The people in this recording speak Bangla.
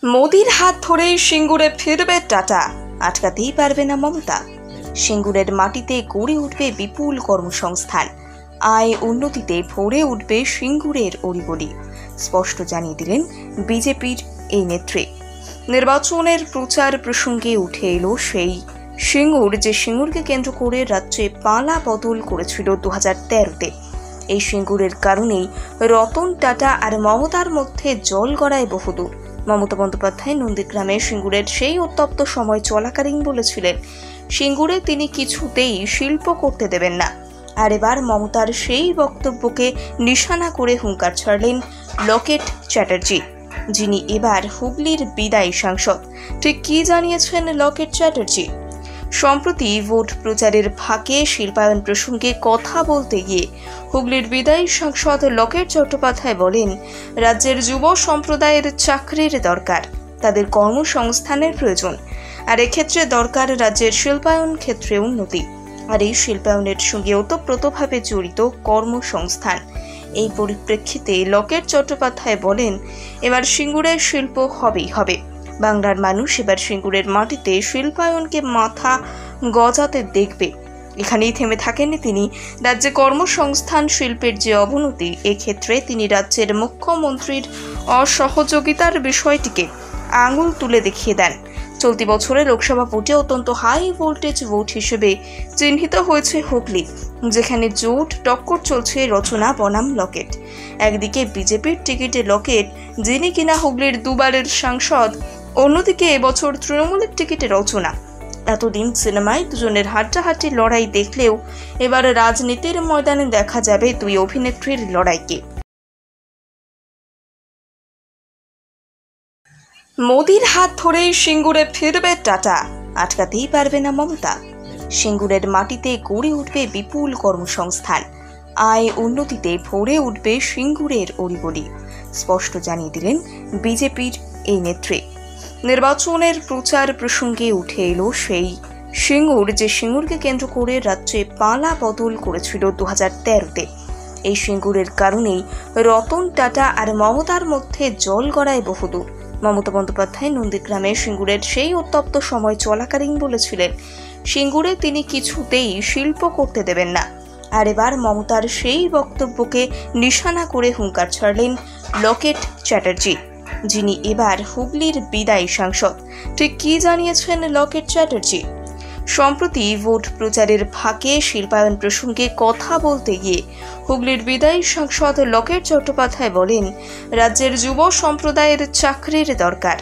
মোদির হাত ধরেই সিঙ্গুরে ফিরবে টাটা, আটকাতেই পারবে না মমতা। সিঙ্গুরের মাটিতে গড়ে উঠবে বিপুল কর্মসংস্থান, আয় উন্নতিতে ভরে উঠবে সিঙ্গুরের অলিগলি, স্পষ্ট জানিয়ে দিলেন বিজেপির এই নেত্রী। নির্বাচনের প্রচার প্রসঙ্গে উঠে এলো সেই সিঙ্গুর, যে সিঙ্গুরকে কেন্দ্র করে রাজ্যে পালা বদল করেছিল 2013-তে। এই সিঙ্গুরের কারণেই রতন টাটা আর মমতার মধ্যে জল গড়ায় বহুদূর। মমতা বন্দ্যোপাধ্যায় নন্দীগ্রামে সিঙ্গুরের সেই উত্তপ্ত সময় চলাকালীন বলেছিলেন, সিঙ্গুরে তিনি কিছুতেই শিল্প করতে দেবেন না। আর এবার মমতার সেই বক্তব্যকে নিশানা করে হুঙ্কার ছাড়লেন লকেট চ্যাটার্জি, যিনি এবার হুগলির বিদায়ী সাংসদ। ঠিক কি জানিয়েছেন লকেট চ্যাটার্জি? সম্প্রতি ভোট প্রচারের ফাঁকে শিল্পায়ন প্রসঙ্গে কথা বলতে গিয়ে হুগলির বিদায়ী সাংসদ লকেট চট্টোপাধ্যায় বলেন, রাজ্যের যুব সম্প্রদায়ের চাকরির দরকার, তাদের কর্মসংস্থানের প্রয়োজন, আর এক্ষেত্রে দরকার রাজ্যের শিল্পায়ন ক্ষেত্রে উন্নতি, আর এই শিল্পায়নের সঙ্গে ওতপ্রোতভাবে জড়িত কর্মসংস্থান। এই পরিপ্রেক্ষিতে লকেট চট্টোপাধ্যায় বলেন, এবার সিঙ্গুরে শিল্প হবেই হবে। বাংলার মানুষ এবার সিঙ্গুরের মাটিতে শিল্পায়নকে মাথা গজাতে দেখবে। এখানেই থেমে থাকেননি তিনি। রাজ্যে কর্মসংস্থান শিল্পের যে অবনতি, এক্ষেত্রে তিনি রাজ্যের মুখ্যমন্ত্রীর অসহযোগিতার বিষয়টিকে আঙুল তুলে দেখিয়ে দেন। চলতি বছরে লোকসভা ভোটে অত্যন্ত হাই ভোল্টেজ ভোট হিসেবে চিহ্নিত হয়েছে হুগলি, যেখানে জোট টক্কর চলছে রচনা বনাম লকেট। একদিকে বিজেপির টিকিটে লকেট, যিনি কিনা হুগলির দুবারের সাংসদ, অন্যদিকে এবছর তৃণমূলের টিকিটে রচনা। এতদিন সিনেমায় দুজনের হাড্ডাহাড্ডি লড়াই দেখলেও এবার রাজনীতির ময়দানে দেখা যাবে দুই অভিনেত্রীর লড়াইকে। মোদির হাত ধরেই সিঙ্গুরে ফিরবে টাটা, আটকাতেই পারবে না মমতা। সিঙ্গুরের মাটিতে গড়ে উঠবে বিপুল কর্মসংস্থান, আয় উন্নতিতে ভরে উঠবে সিঙ্গুরের অলিগলি, স্পষ্ট জানিয়ে দিলেন বিজেপির এই নেত্রী। নির্বাচনের প্রচার প্রসঙ্গে উঠে এলো সেই সিঙ্গুর, যে সিঙ্গুরকে কেন্দ্র করে রাজ্যে পালা বদল করেছিল 2013-তে। এই সিঙ্গুরের কারণেই রতন টাটা আর মমতার মধ্যে জল গড়ায় বহুদূর। মমতা বন্দ্যোপাধ্যায় নন্দীগ্রামে সিঙ্গুরের সেই উত্তপ্ত সময় চলাকালীন বলেছিলেন, সিঙ্গুরে তিনি কিছুতেই শিল্প করতে দেবেন না। আর এবার মমতার সেই বক্তব্যকে নিশানা করে হুঙ্কার ছাড়লেন লকেট চ্যাটার্জি, যিনি এবার হুগলির বিদায়ী সাংসদ। ঠিক কি জানিয়েছেন লকেট চ্যাটার্জি? সম্প্রতি ভোট প্রচারের ফাঁকে শিল্পায়ন প্রসঙ্গে কথা বলতে গিয়ে হুগলির বিদায়ী সাংসদ লকেট চট্টোপাধ্যায় বলেন, রাজ্যের যুব সম্প্রদায়ের চাকরির দরকার,